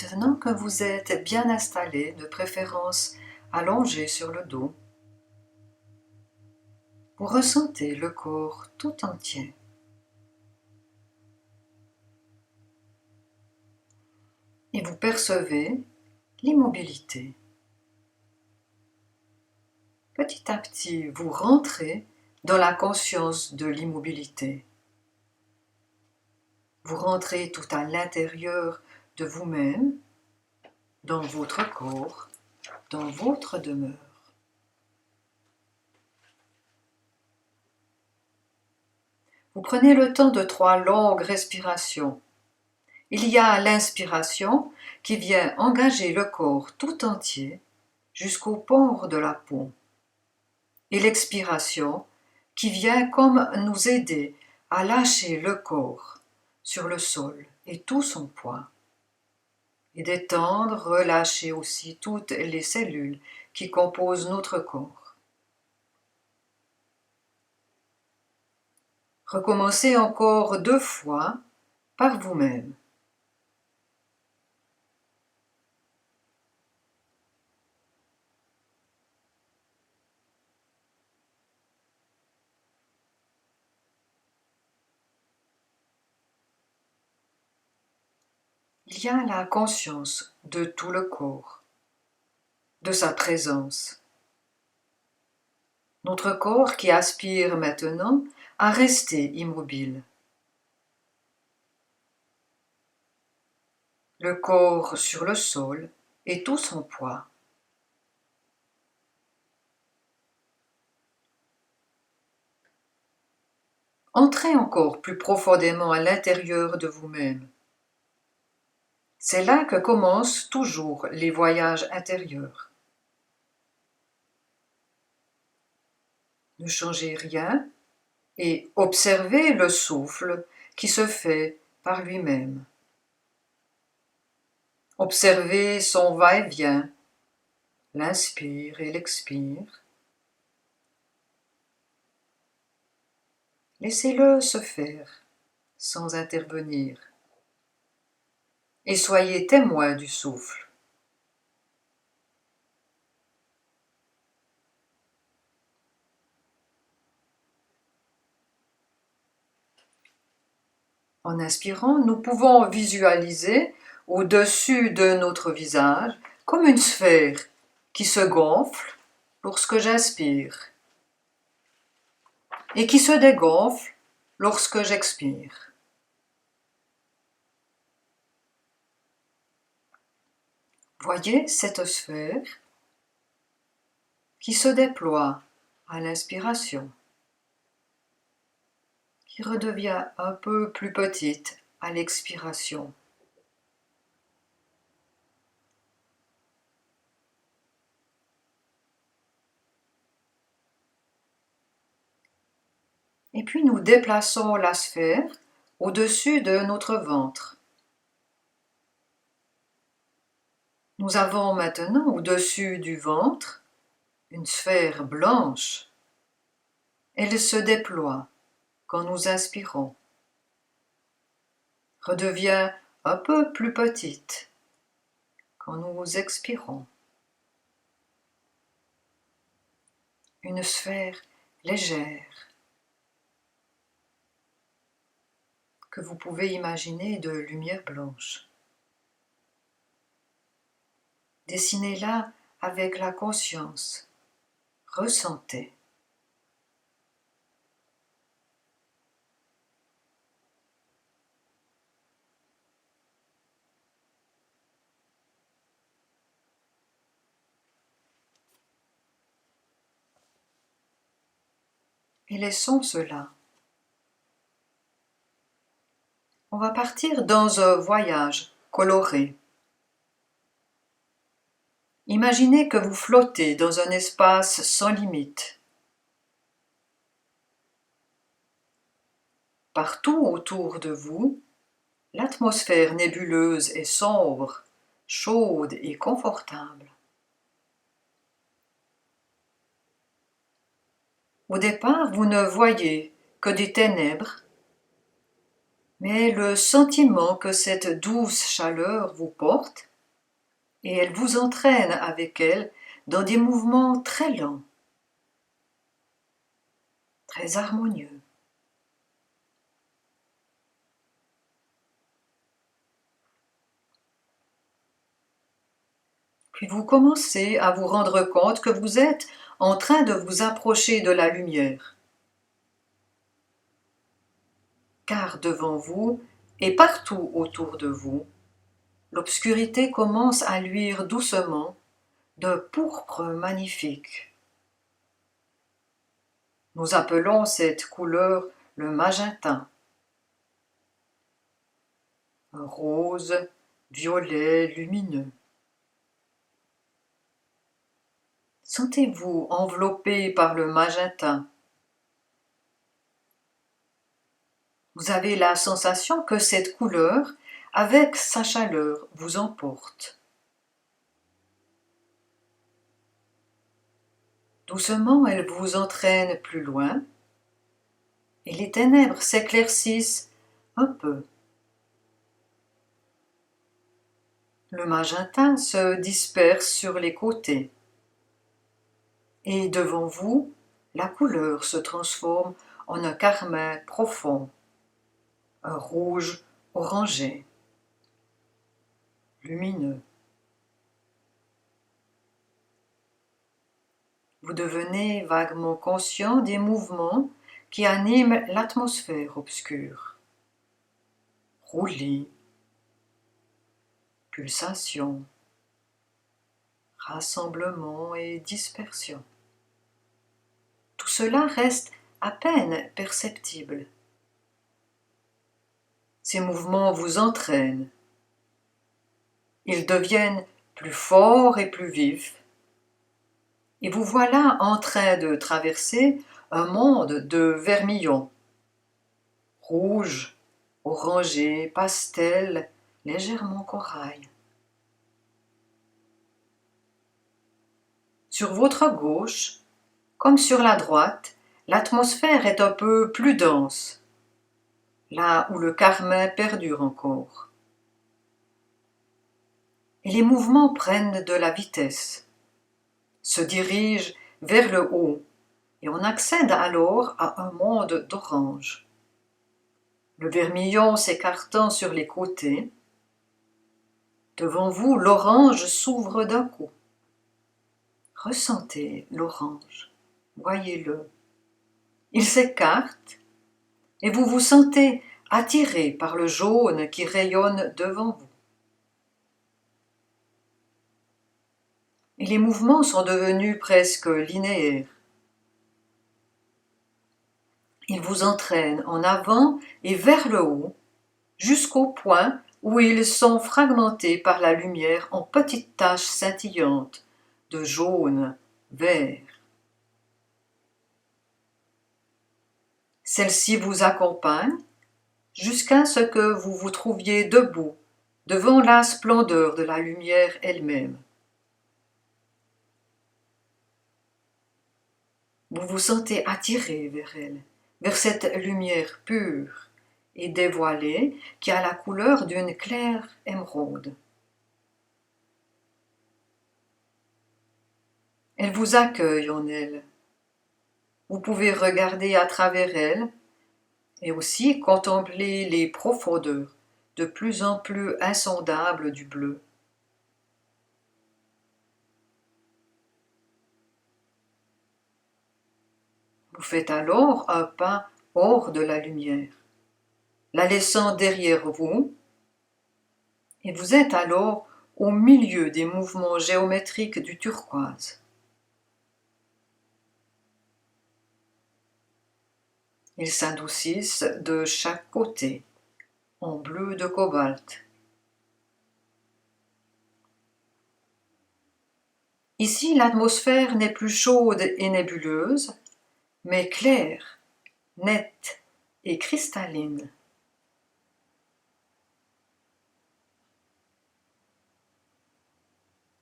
Maintenant que vous êtes bien installé, de préférence allongé sur le dos, vous ressentez le corps tout entier. Et vous percevez l'immobilité. Petit à petit, vous rentrez dans la conscience de l'immobilité. Vous rentrez tout à l'intérieur de vous-même, dans votre corps, dans votre demeure. Vous prenez le temps de 3 longues respirations. Il y a l'inspiration qui vient engager le corps tout entier jusqu'aux pores de la peau, et l'expiration qui vient comme nous aider à lâcher le corps sur le sol et tout son poids, et d'étendre, relâcher aussi toutes les cellules qui composent notre corps. Recommencez encore 2 fois par vous-même. Il y a la conscience de tout le corps, de sa présence. Notre corps qui aspire maintenant à rester immobile. Le corps sur le sol et tout son poids. Entrez encore plus profondément à l'intérieur de vous-même. C'est là que commencent toujours les voyages intérieurs. Ne changez rien et observez le souffle qui se fait par lui-même. Observez son va-et-vient, l'inspire et l'expire. Laissez-le se faire sans intervenir et soyez témoin du souffle. En inspirant, nous pouvons visualiser au-dessus de notre visage comme une sphère qui se gonfle lorsque j'inspire et qui se dégonfle lorsque j'expire. Voyez cette sphère qui se déploie à l'inspiration, qui redevient un peu plus petite à l'expiration. Et puis nous déplaçons la sphère au-dessus de notre ventre. Nous avons maintenant au-dessus du ventre une sphère blanche. Elle se déploie quand nous inspirons, redevient un peu plus petite quand nous expirons. Une sphère légère que vous pouvez imaginer de lumière blanche. Dessinez-la avec la conscience. Ressentez. Et laissons cela. On va partir dans un voyage coloré. Imaginez que vous flottez dans un espace sans limite. Partout autour de vous, l'atmosphère nébuleuse est sombre, chaude et confortable. Au départ, vous ne voyez que des ténèbres, mais le sentiment que cette douce chaleur vous porte et elle vous entraîne avec elle dans des mouvements très lents, très harmonieux. Puis vous commencez à vous rendre compte que vous êtes en train de vous approcher de la lumière. Car devant vous et partout autour de vous, l'obscurité commence à luire doucement de pourpre magnifique. Nous appelons cette couleur le magenta. Un rose, violet lumineux. Sentez-vous enveloppé par le magenta. Vous avez la sensation que cette couleur, avec sa chaleur, vous emporte. Doucement, elle vous entraîne plus loin et les ténèbres s'éclaircissent un peu. Le magenta se disperse sur les côtés et devant vous, la couleur se transforme en un carmin profond, un rouge orangé, lumineux. Vous devenez vaguement conscient des mouvements qui animent l'atmosphère obscure. Roulis, pulsations, rassemblement et dispersion. Tout cela reste à peine perceptible. Ces mouvements vous entraînent. Ils deviennent plus forts et plus vifs. Et vous voilà en train de traverser un monde de vermillon. Rouge, orangé, pastel, légèrement corail. Sur votre gauche, comme sur la droite, l'atmosphère est un peu plus dense, là où le carmin perdure encore. Et les mouvements prennent de la vitesse, se dirigent vers le haut, et on accède alors à un monde d'orange. Le vermillon s'écartant sur les côtés, devant vous, l'orange s'ouvre d'un coup. Ressentez l'orange, voyez-le. Il s'écarte et vous vous sentez attiré par le jaune qui rayonne devant vous. Et les mouvements sont devenus presque linéaires. Ils vous entraînent en avant et vers le haut, jusqu'au point où ils sont fragmentés par la lumière en petites taches scintillantes de jaune, vert. Celle-ci vous accompagne jusqu'à ce que vous vous trouviez debout devant la splendeur de la lumière elle-même. Vous vous sentez attiré vers elle, vers cette lumière pure et dévoilée qui a la couleur d'une claire émeraude. Elle vous accueille en elle. Vous pouvez regarder à travers elle et aussi contempler les profondeurs de plus en plus insondables du bleu. Vous faites alors un pas hors de la lumière, la laissant derrière vous, et vous êtes alors au milieu des mouvements géométriques du turquoise. Ils s'adoucissent de chaque côté, en bleu de cobalt. Ici, l'atmosphère n'est plus chaude et nébuleuse, mais claire, nette et cristalline.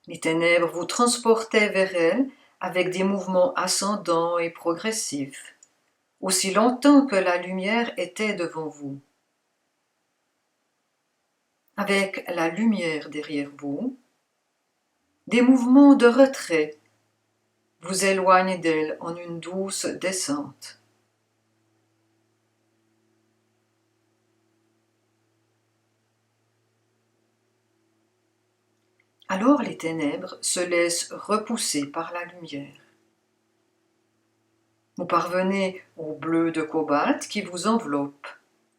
Les ténèbres vous transportaient vers elle avec des mouvements ascendants et progressifs, aussi longtemps que la lumière était devant vous. Avec la lumière derrière vous, Des mouvements de retrait vous éloignent d'elle en une douce descente. Alors les ténèbres se laissent repousser par la lumière. Vous parvenez au bleu de cobalt qui vous enveloppe.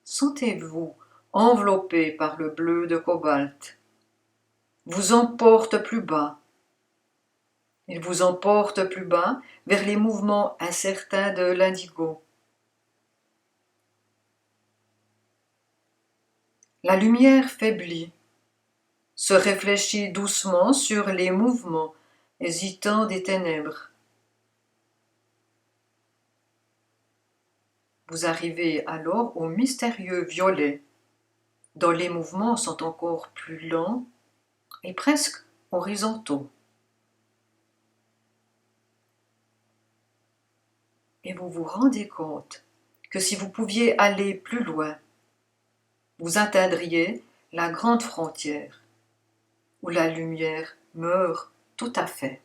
Sentez-vous enveloppé par le bleu de cobalt. Vous emporte plus bas. Il vous emporte plus bas vers les mouvements incertains de l'indigo. La lumière faiblit, se réfléchit doucement sur les mouvements hésitants des ténèbres. Vous arrivez alors au mystérieux violet, dont les mouvements sont encore plus lents et presque horizontaux. Et vous vous rendez compte que si vous pouviez aller plus loin, vous atteindriez la grande frontière où la lumière meurt tout à fait.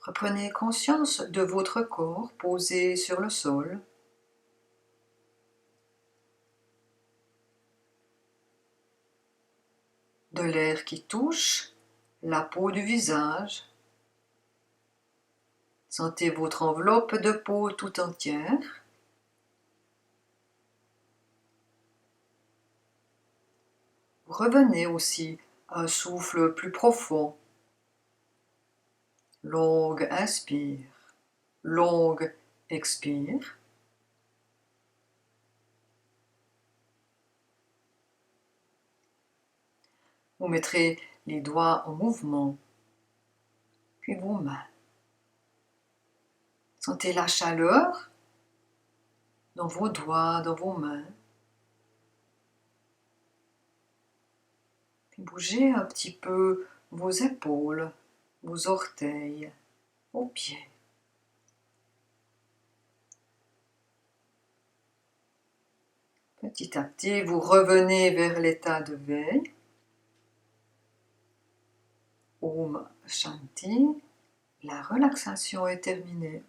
Reprenez conscience de votre corps posé sur le sol. De l'air qui touche la peau du visage. Sentez votre enveloppe de peau tout entière. Revenez aussi à un souffle plus profond. Longue inspire, longue expire. Vous mettrez les doigts en mouvement, puis vos mains. Sentez la chaleur dans vos doigts, dans vos mains. Puis bougez un petit peu vos épaules, vos orteils, vos pieds. Petit à petit, vous revenez vers l'état de veille. Om Shanti, la relaxation est terminée.